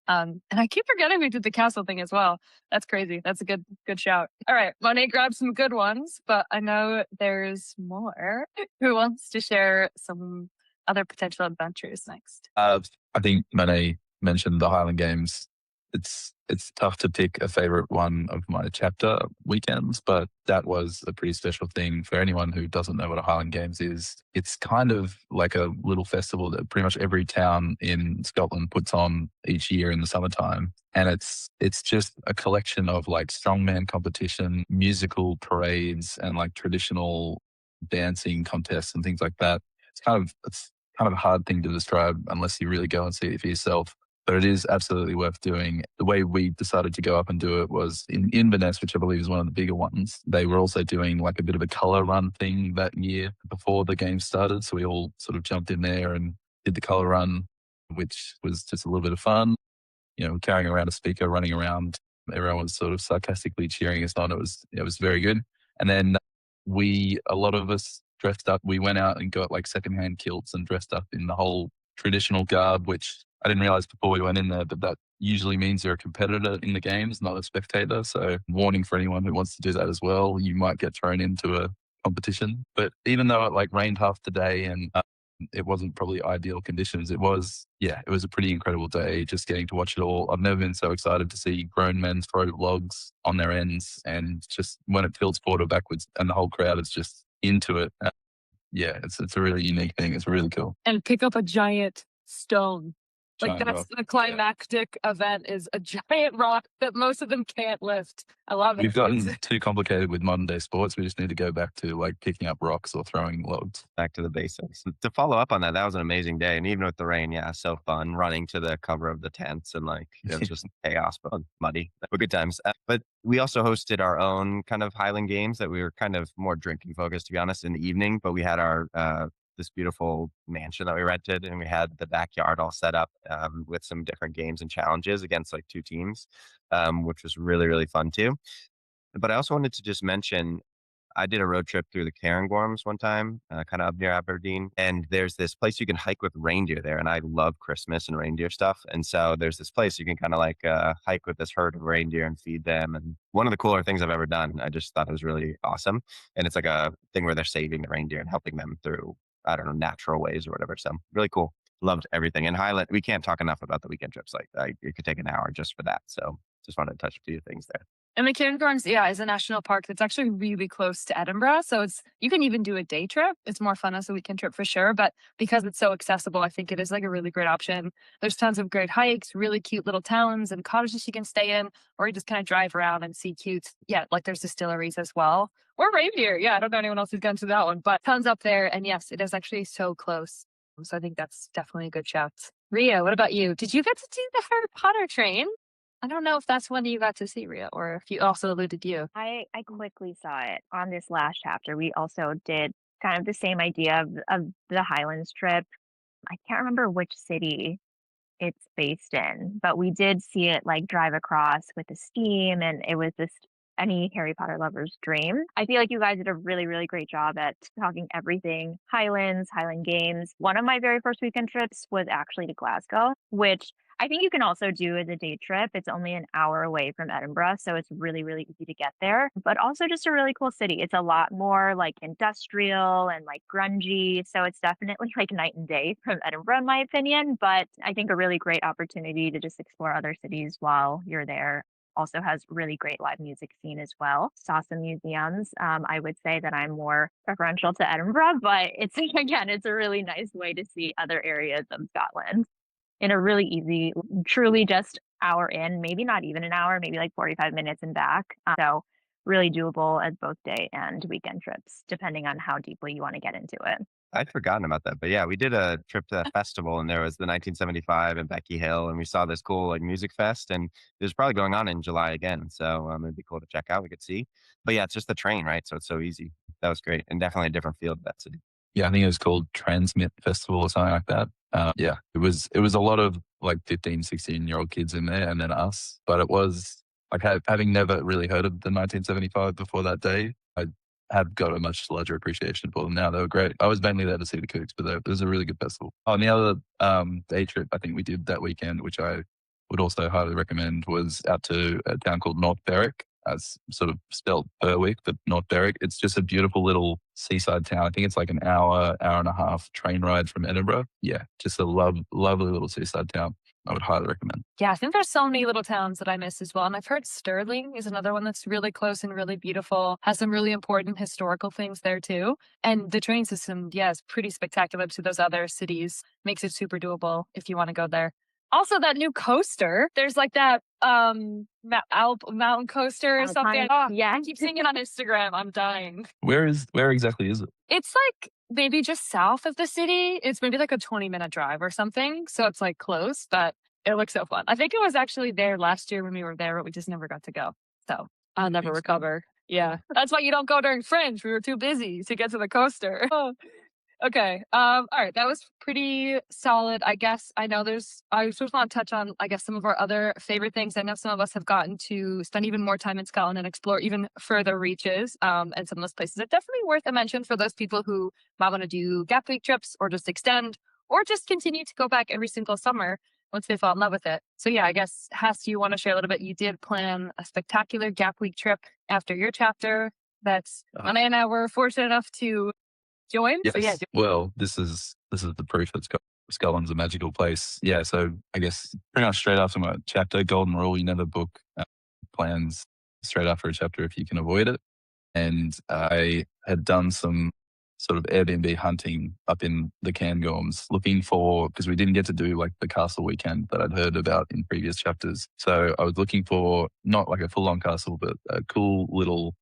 and I keep forgetting we did the castle thing as well. That's crazy. That's a good shout. All right, Monet grabbed some good ones, but I know there's more. Who wants to share some other potential adventures next? I think Monet mentioned the Highland Games. It's tough to pick a favorite one of my chapter weekends, but that was a pretty special thing for anyone who doesn't know what a Highland Games is. It's kind of like a little festival that pretty much every town in Scotland puts on each year in the summertime. And it's just a collection of like strongman competition, musical parades, and like traditional dancing contests and things like that. It's kind of a hard thing to describe unless you really go and see it for yourself. But it is absolutely worth doing. The way we decided to go up and do it was in Inverness, which I believe is one of the bigger ones. They were also doing like a bit of a colour run thing that year before the game started. So we all sort of jumped in there and did the colour run, which was just a little bit of fun. Carrying around a speaker, running around. Everyone was sort of sarcastically cheering us on. It was very good. And then a lot of us dressed up. We went out and got like secondhand kilts and dressed up in the whole traditional garb, which I didn't realize before we went in there, but that usually means you're a competitor in the games, not a spectator. So warning for anyone who wants to do that as well, you might get thrown into a competition. But even though it like rained half the day and it wasn't probably ideal conditions, it was a pretty incredible day just getting to watch it all. I've never been so excited to see grown men throw logs on their ends and just when it tilts forward or backwards and the whole crowd is just into it. It's a really unique thing. It's really cool. And pick up a giant stone. Like Giant that's rock. the climactic event is a giant rock that most of them can't lift. I love it. We've gotten too complicated with modern day sports. We just need to go back to like picking up rocks or throwing logs. Back to the basics. To follow up on that, that was an amazing day. And even with the rain, yeah, so fun running to the cover of the tents and like it was just chaos, but muddy, but good times. But we also hosted our own kind of Highland games that we were kind of more drinking focused, to be honest, in the evening. But we had our this beautiful mansion that we rented, and we had the backyard all set up with some different games and challenges against like two teams, which was really really fun too. But I also wanted to just mention I did a road trip through the Cairngorms one time, kind of up near Aberdeen, and there's this place you can hike with reindeer there, and I love Christmas and reindeer stuff, and so there's this place you can kind of like hike with this herd of reindeer and feed them, and one of the cooler things I've ever done. I just thought it was really awesome, and it's like a thing where they're saving the reindeer and helping them through I don't know natural ways or whatever. So really cool. Loved everything. And Highland, we can't talk enough about the weekend trips. Like it could take an hour just for that. So just wanted to touch a few things there. And the Cairngorms, is a national park that's actually really close to Edinburgh. So you can even do a day trip. It's more fun as a weekend trip for sure. But because it's so accessible, I think it is like a really great option. There's tons of great hikes, really cute little towns and cottages you can stay in, or you just kind of drive around and see cute. Yeah, like there's distilleries as well. Or reindeer. Yeah, I don't know anyone else who's gone to that one, but tons up there. And yes, it is actually so close. So I think that's definitely a good shout. Ria, what about you? Did you get to do the Harry Potter train? I don't know if that's one you got to see, Ria, or if you also alluded to you. I quickly saw it on this last chapter. We also did kind of the same idea of the Highlands trip. I can't remember which city it's based in, but we did see it like drive across with the steam, and it was just any Harry Potter lover's dream. I feel like you guys did a really, really great job at talking everything Highlands, Highland Games. One of my very first weekend trips was actually to Glasgow, which I think you can also do as a day trip. It's only an hour away from Edinburgh, so it's really, really easy to get there, but also just a really cool city. It's a lot more like industrial and like grungy, so it's definitely like night and day from Edinburgh, in my opinion, but I think a really great opportunity to just explore other cities while you're there. Also has really great live music scene as well. Saw some museums. I would say that I'm more preferential to Edinburgh, but it's again, it's a really nice way to see other areas of Scotland in a really easy, truly just hour in, maybe not even an hour, maybe like 45 minutes and back. So really doable as both day and weekend trips, depending on how deeply you want to get into it. I'd forgotten about that, but yeah, we did a trip to that festival, and there was the 1975 and Becky Hill, and we saw this cool like music fest, and it was probably going on in July again. So it'd be cool to check out. We could see, but yeah, it's just the train, right? So it's so easy. That was great, and definitely a different feel to that city. Yeah, I think it was called Transmit Festival or something like that. Yeah, it was a lot of like 15, 16-year-old kids in there and then us. But it was like having never really heard of the 1975 before that day, I have got a much larger appreciation for them now. They were great. I was mainly there to see the Kooks, but it was a really good festival. Oh, and the other day trip I think we did that weekend, which I would also highly recommend, was out to a town called North Berwick, as sort of spelled Berwick, but North Berwick. It's just a beautiful little seaside town. I think it's like an hour and a half train ride from Edinburgh. Yeah, just a lovely little seaside town. I would highly recommend. Yeah, I think there's so many little towns that I miss as well. And I've heard Stirling is another one that's really close and really beautiful, has some really important historical things there too. And the train system, yeah, is pretty spectacular to those other cities. Makes it super doable if you want to go there. Also, that new coaster, there's like that mountain coaster or something. Alpine, Oh, yeah. I keep seeing it on Instagram. I'm dying. Where exactly is it? It's like maybe just south of the city. It's maybe like a 20-minute drive or something. So it's like close, but it looks so fun. I think it was actually there last year when we were there, but we just never got to go. So I'll never recover. Yeah. That's why you don't go during Fringe. We were too busy to get to the coaster. Okay. All right. That was pretty solid. I guess I know I just want to touch on, I guess, some of our other favorite things. I know some of us have gotten to spend even more time in Scotland and explore even further reaches. And some of those places are definitely worth a mention for those people who might want to do gap week trips or just extend or just continue to go back every single summer once they fall in love with it. So yeah, I guess, Hass, you want to share a little bit? You did plan a spectacular gap week trip after your chapter that's Anna and I were fortunate enough to join. Yes. So yeah. Well, this is the proof that Scotland's a magical place. Yeah. So I guess pretty much straight after my chapter, golden rule: you never book plans straight after a chapter if you can avoid it. And I had done some sort of Airbnb hunting up in the Cairngorms, looking for, because we didn't get to do like the castle weekend that I'd heard about in previous chapters. So I was looking for not like a full-on castle, but a cool little.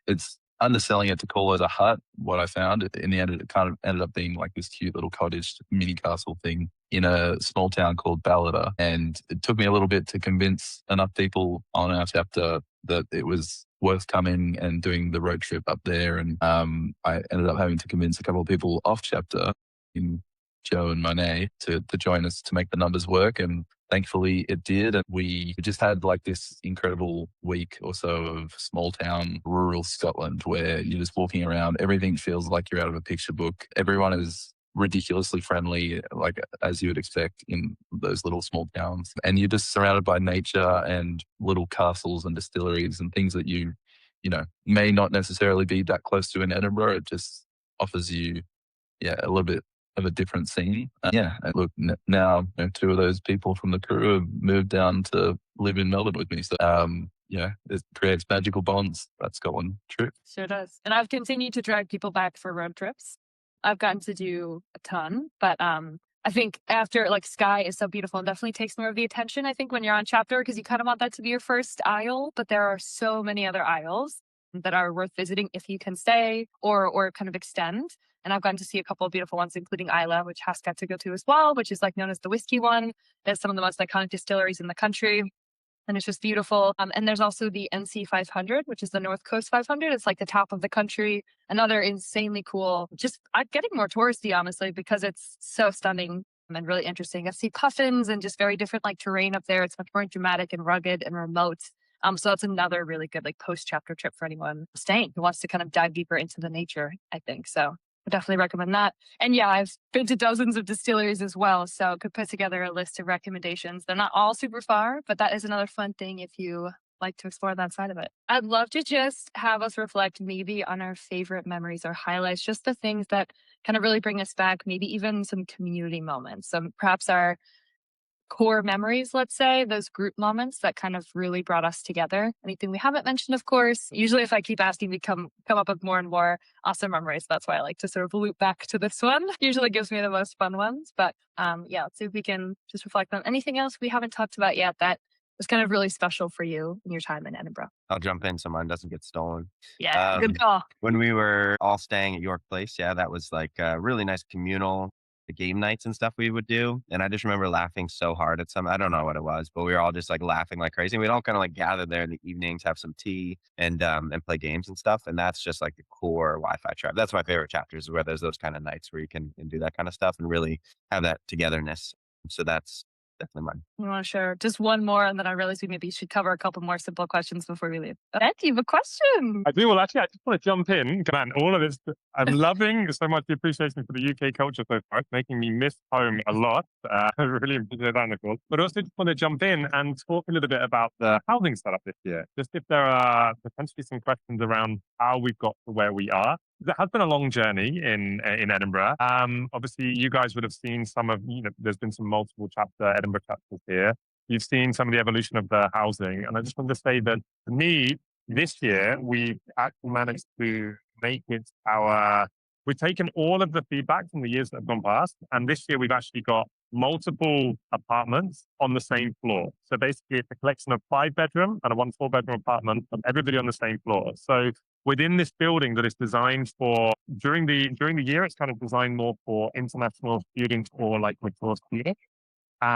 It's underselling it to call it a hut. What I found in the end, it kind of ended up being like this cute little cottage mini castle thing in a small town called Ballada. And it took me a little bit to convince enough people on our chapter that it was worth coming and doing the road trip up there. And I ended up having to convince a couple of people off chapter, in Joe and Monet, to join us to make the numbers work. And thankfully it did. And we just had like this incredible week or so of small town, rural Scotland, where you're just walking around. Everything feels like you're out of a picture book. Everyone is ridiculously friendly, like as you would expect in those little small towns. And you're just surrounded by nature and little castles and distilleries and things that you may not necessarily be that close to in Edinburgh. It just offers you, a little bit of a different scene. And look, now two of those people from the crew have moved down to live in Melbourne with me. So, it creates magical bonds. That Scotland trip. Sure does. And I've continued to drag people back for road trips. I've gotten to do a ton, but I think after, like, Skye is so beautiful and definitely takes more of the attention, I think, when you're on chapter, because you kind of want that to be your first isle, but there are so many other isles that are worth visiting if you can stay or kind of extend. And I've gotten to see a couple of beautiful ones, including Isla, which Has got to go to as well, which is like known as the whiskey one. There's some of the most iconic distilleries in the country. And it's just beautiful. And there's also the NC 500, which is the North Coast 500. It's like the top of the country. Another insanely cool, just getting more touristy, honestly, because it's so stunning and really interesting. I see puffins and just very different like terrain up there. It's much more dramatic and rugged and remote. So it's another really good like post-chapter trip for anyone staying who wants to kind of dive deeper into the nature, I think. So I definitely recommend that. And yeah, I've been to dozens of distilleries as well, so could put together a list of recommendations. They're not all super far, but that is another fun thing if you like to explore that side of it. I'd love to just have us reflect maybe on our favorite memories or highlights, just the things that kind of really bring us back, maybe even some community moments, some perhaps our core memories, let's say, those group moments that kind of really brought us together. Anything we haven't mentioned, of course. Usually if I keep asking, we come up with more and more awesome memories. That's why I like to sort of loop back to this one. Usually gives me the most fun ones. But let's see if we can just reflect on anything else we haven't talked about yet that was kind of really special for you in your time in Edinburgh. I'll jump in so mine doesn't get stolen. Yeah, good call. When we were all staying at York Place, that was like a really nice communal the game nights and stuff we would do. And I just remember laughing so hard at some, I don't know what it was, but we were all just like laughing like crazy. We'd all kind of like gather there in the evenings, have some tea and play games and stuff. And that's just like the core Wi-Fi tribe. That's my favorite chapters, where there's those kind of nights where you can and do that kind of stuff and really have that togetherness. So that's definitely mine. You want to share just one more, and then I realized we maybe should cover a couple more simple questions before we leave. Ed, you have a question. I do. Well, actually, I just want to jump in. Man, all of this, I'm loving so much the appreciation for the UK culture so far. It's making me miss home a lot. I really appreciate that, Nicole. But also just want to jump in and talk a little bit about the housing setup this year. Just if there are potentially some questions around how we've got to where we are. It has been a long journey in Edinburgh. Obviously, you guys would have seen some of, there's been some multiple Edinburgh chapters here. You've seen some of the evolution of the housing. And I just want to say that for me, this year, we've actually managed to make it we've taken all of the feedback from the years that have gone past. And this year, we've actually got multiple apartments on the same floor. So basically, it's a collection of 5-bedroom and a 1 4-bedroom apartment of everybody on the same floor. So within this building that is designed for during the year, it's kind of designed more for international students or like mature students,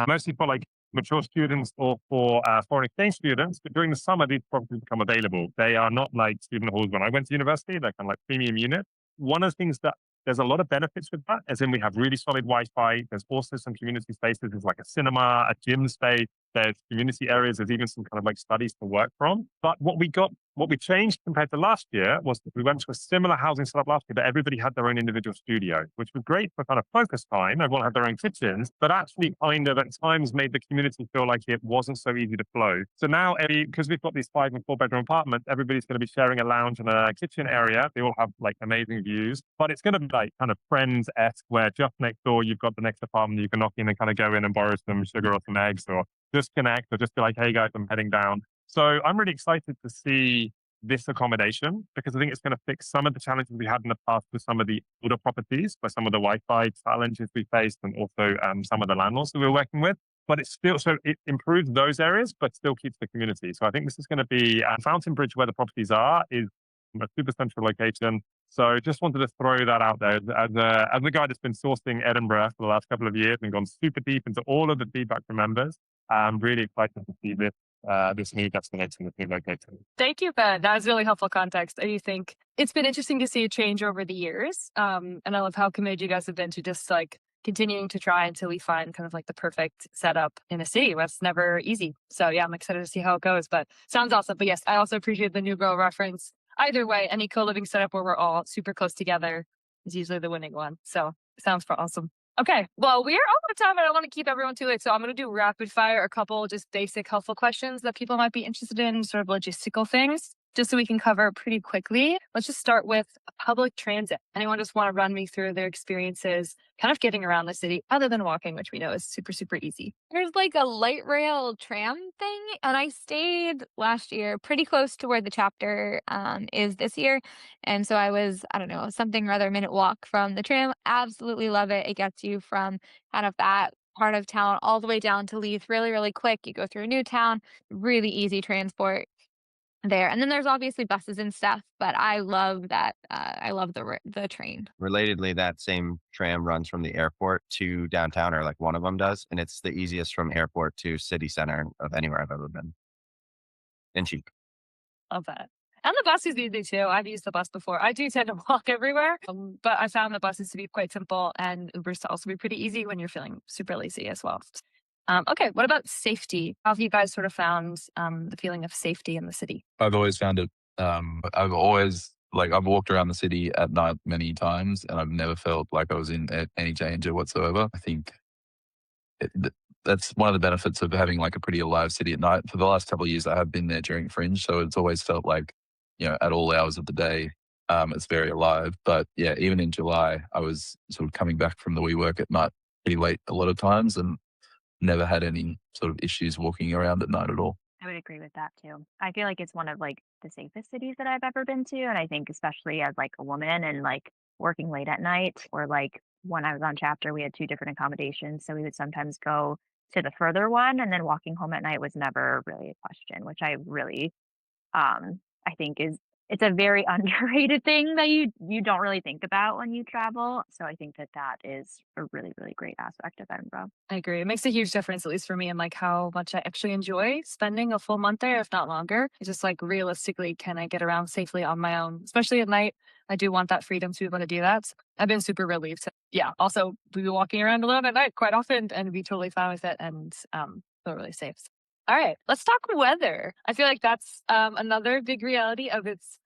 mostly for like mature students or for foreign exchange students. But during the summer, these properties become available. They are not like student halls when I went to university. They're kind of like premium units. One of the things that there's a lot of benefits with that, as in we have really solid Wi-Fi. There's also some community spaces. There's like a cinema, a gym space. There's community areas. There's even some kind of like studies to work from. But what we changed compared to last year was that we went to a similar housing setup last year, but everybody had their own individual studio, which was great for kind of focus time. Everyone had their own kitchens, but actually kind of at times made the community feel like it wasn't so easy to flow. So now, because we've got these 5 and 4-bedroom apartments, everybody's going to be sharing a lounge and a kitchen area. They all have like amazing views, but it's going to be like kind of Friends-esque, where just next door, you've got the next apartment you can knock in and kind of go in and borrow some sugar or some eggs, or disconnect, or just be like, hey guys, I'm heading down. So I'm really excited to see this accommodation, because I think it's going to fix some of the challenges we had in the past with some of the older properties, for some of the Wi-Fi challenges we faced, and also some of the landlords that we're working with. But it's still, so it improves those areas, but still keeps the community. So I think this is going to be Fountain Bridge, where the properties are, is a super central location. So just wanted to throw that out there as the guy that's been sourcing Edinburgh for the last couple of years and gone super deep into all of the feedback from members. I'm really excited to see this new destination, this new location. Thank you, Ben. That was really helpful context. I do think it's been interesting to see a change over the years. And I love how committed you guys have been to just like continuing to try until we find kind of like the perfect setup in a city. That's never easy. So yeah, I'm excited to see how it goes, but sounds awesome. But yes, I also appreciate the New Girl reference. Either way, any co-living setup where we're all super close together is usually the winning one. So sounds awesome. Okay, well, we're out of time and I want to keep everyone to it. So I'm going to do rapid fire, a couple just basic helpful questions that people might be interested in, sort of logistical things, just so we can cover pretty quickly. Let's just start with public transit. Anyone just want to run me through their experiences kind of getting around the city other than walking, which we know is super, super easy? There's like a light rail tram thing, and I stayed last year pretty close to where the chapter is this year. And so I was, I don't know, something rather minute walk from the tram. Absolutely love it. It gets you from kind of that part of town all the way down to Leith really, really quick. You go through Newtown, really easy transport there. And then there's obviously buses and stuff, but I love that. I love the train. Relatedly, that same tram runs from the airport to downtown, or like one of them does. And it's the easiest from airport to city center of anywhere I've ever been. And cheap. Love that. And the bus is easy too. I've used the bus before. I do tend to walk everywhere, but I found the buses to be quite simple, and Ubers to also be pretty easy when you're feeling super lazy as well. Okay, what about safety? How have you guys sort of found the feeling of safety in the city? I've always found it. I've walked around the city at night many times, and I've never felt like I was in any danger whatsoever. I think that's one of the benefits of having like a pretty alive city at night. For the last couple of years, I have been there during Fringe, so it's always felt like, at all hours of the day, it's very alive. But yeah, even in July, I was sort of coming back from the WeWork at night pretty late a lot of times, and never had any sort of issues walking around at night at all. I would agree with that too. I feel like it's one of like the safest cities that I've ever been to. And I think especially as like a woman and like working late at night, or like when I was on chapter, we had 2 different accommodations. So we would sometimes go to the further one, and then walking home at night was never really a question, which I really I think is it's a very underrated thing that you don't really think about when you travel. So I think that that is a really, really great aspect of Edinburgh. I agree. It makes a huge difference, at least for me, in like how much I actually enjoy spending a full month there, if not longer. It's just like realistically, can I get around safely on my own, especially at night? I do want that freedom to be able to do that. So I've been super relieved. Yeah. Also, we be walking around alone at night quite often and be totally fine with it and feel really safe. All right, let's talk weather. I feel like that's another big reality of its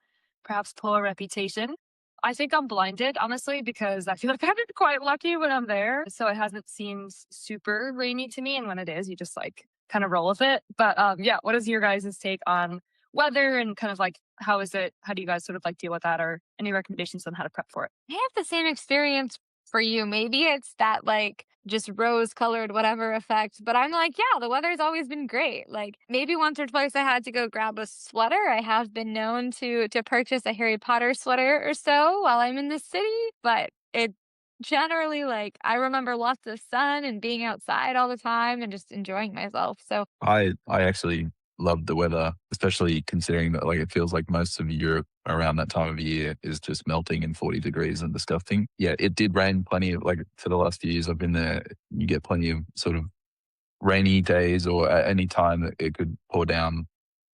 perhaps poor reputation. I think I'm blinded, honestly, because I feel like I've been quite lucky when I'm there. So it hasn't seemed super rainy to me. And when it is, you just like kind of roll with it. But yeah, what is your guys' take on weather and kind of like how is it? How do you guys sort of like deal with that or any recommendations on how to prep for it? I have the same experience for you. Maybe it's that like just rose colored whatever effect, but I'm like, yeah, the weather's always been great. Like maybe once or twice I had to go grab a sweater. I have been known to purchase a Harry Potter sweater or so while I'm in the city, but it generally like I remember lots of sun and being outside all the time and just enjoying myself. So I actually love the weather, especially considering that like it feels like most of Europe around that time of year is just melting and 40 degrees and disgusting. Yeah, it did rain plenty of like for the last few years I've been there. You get plenty of sort of rainy days or at any time that it could pour down.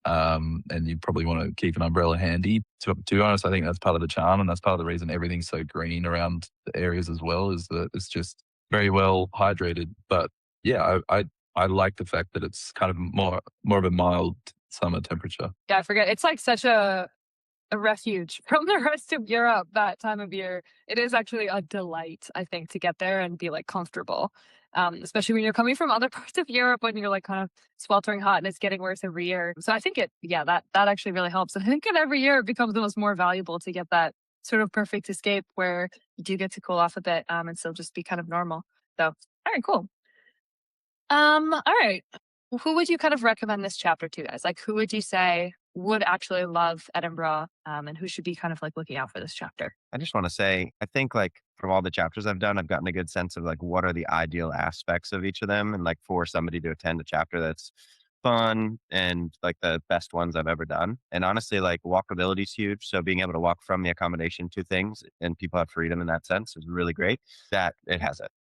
And you probably want to keep an umbrella handy. To be honest, I think that's part of the charm and that's part of the reason everything's so green around the areas as well, is that it's just very well hydrated. But yeah, I like the fact that it's kind of more of a mild summer temperature. Yeah, I forget. It's like such a refuge from the rest of Europe that time of year. It is actually a delight, I think, to get there and be like comfortable. Especially when you're coming from other parts of Europe when you're like kind of sweltering hot and it's getting worse every year. So I think that actually really helps. And I think every year it becomes almost more valuable to get that sort of perfect escape where you do get to cool off a bit and still just be kind of normal. So, all right, cool. All right. Who would you kind of recommend this chapter to, guys? Like, who would you say would actually love Edinburgh, and who should be kind of like looking out for this chapter? I just want to say, I think like from all the chapters I've done, I've gotten a good sense of like what are the ideal aspects of each of them. And like for somebody to attend a chapter that's fun and like the best ones I've ever done. And honestly, like walkability is huge. So being able to walk from the accommodation to things and people have freedom in that sense is really great. That it has it.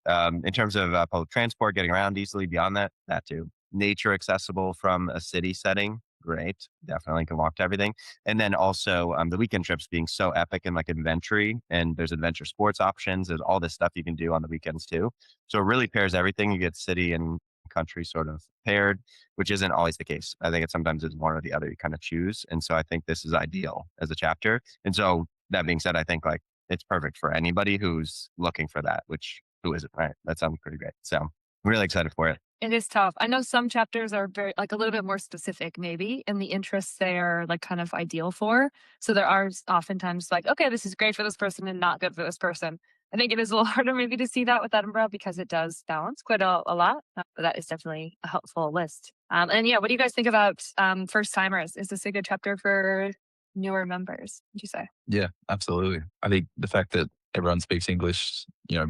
In terms of public transport, getting around easily beyond that, that too. Nature accessible from a city setting, great. Definitely can walk to everything. And then also the weekend trips being so epic and like adventure and there's adventure sports options. There's all this stuff you can do on the weekends too. So it really pairs everything. You get city and country sort of paired, which isn't always the case. I think it sometimes is one or the other you kind of choose. And so I think this is ideal as a chapter. And so that being said, I think like it's perfect for anybody who's looking for that, which who isn't, right? That sounds pretty great. So I'm really excited for it. It is tough. I know some chapters are very like a little bit more specific, maybe, in the interests they are like kind of ideal for. So there are oftentimes like, okay, this is great for this person and not good for this person. I think it is a little harder maybe to see that with Edinburgh because it does balance quite a lot. But that is definitely a helpful list. And yeah, what do you guys think about first timers? Is this a good chapter for newer members, would you say? Yeah, absolutely. I think the fact that everyone speaks English,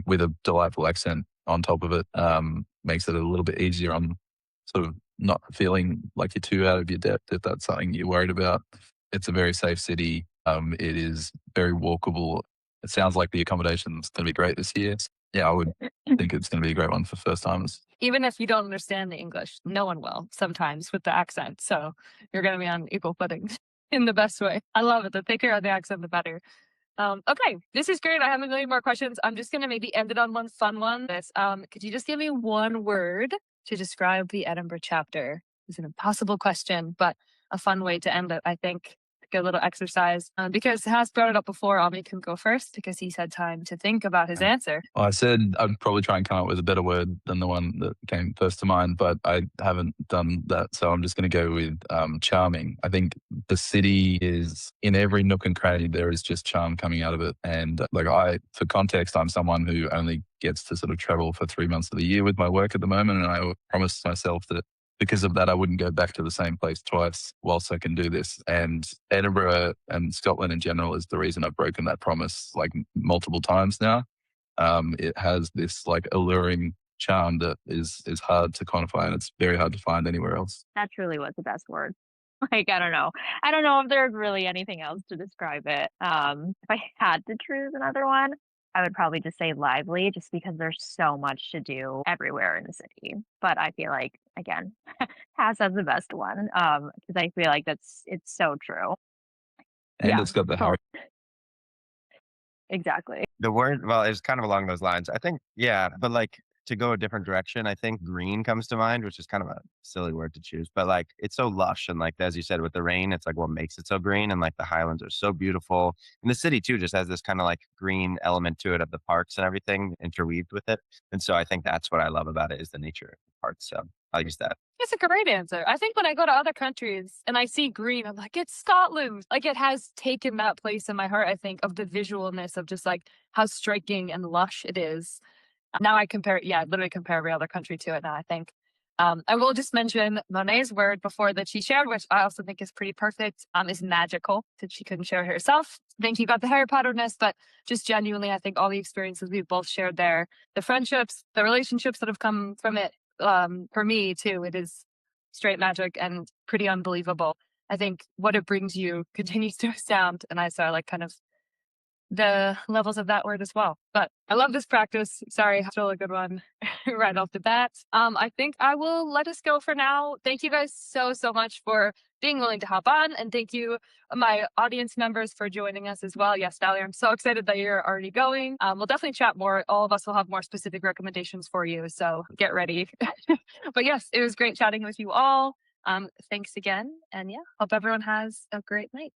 with a delightful accent on top of it, makes it a little bit easier on sort of not feeling like you're too out of your depth if that's something you're worried about. It's a very safe city. It is very walkable. It sounds like the accommodation's going to be great this year. Yeah, I would think it's going to be a great one for first timers. Even if you don't understand the English, no one will sometimes with the accent. So you're going to be on equal footing in the best way. I love it. The thicker the accent, the better. Okay, this is great. I have a million more questions. I'm just going to maybe end it on one fun one. Could you just give me one word to describe the Edinburgh chapter? It's an impossible question, but a fun way to end it, I think. A little exercise because Has brought it up before. Ami can go first because he's had time to think about his answer. Well, I said I'd probably try and come up with a better word than the one that came first to mind, but I haven't done that. So I'm just going to go with charming. I think the city is in every nook and cranny. There is just charm coming out of it. And for context, I'm someone who only gets to sort of travel for 3 months of the year with my work at the moment. And I promised myself that because of that, I wouldn't go back to the same place twice whilst I can do this. And Edinburgh and Scotland in general is the reason I've broken that promise like multiple times now. It has this like alluring charm that is hard to quantify and it's very hard to find anywhere else. That truly was the best word. Like, I don't know. I don't know if there's really anything else to describe it. If I had to choose another one, I would probably just say lively, just because there's so much to do everywhere in the city. But I feel like, again, Has has the best one. Because I feel like it's so true. And Yeah. it's got the So Harry. exactly. The word, well, it's kind of along those lines. I think, yeah, but like to go a different direction, I think green comes to mind, which is kind of a silly word to choose, but like it's so lush. And like, as you said, with the rain, it's like what makes it so green. And like the Highlands are so beautiful. And the city too just has this kind of like green element to it of the parks and everything interweaved with it. And so I think that's what I love about it is the nature of the parks. So I'll use that. It's a great answer. I think when I go to other countries and I see green, I'm like, it's Scotland. Like it has taken that place in my heart, I think, of the visualness of just like how striking and lush it is. Now I compare, yeah, I literally compare every other country to it now, I think. I will just mention Monet's word before that she shared, which I also think is pretty perfect, is magical, that she couldn't share herself. I think you got the Harry Potter-ness, but just genuinely, I think all the experiences we've both shared there, the friendships, the relationships that have come from it, for me too, it is straight magic and pretty unbelievable. I think what it brings you continues to astound, and I saw like kind of the levels of that word as well. But I love this practice. Sorry, I stole a good one right off the bat. I think I will let us go for now. Thank you guys so much for being willing to hop on. And thank you, my audience members, for joining us as well. Yes, Valerie, I'm so excited that you're already going. We'll definitely chat more. All of us will have more specific recommendations for you. So get ready. But yes, it was great chatting with you all. Thanks again. And yeah, hope everyone has a great night.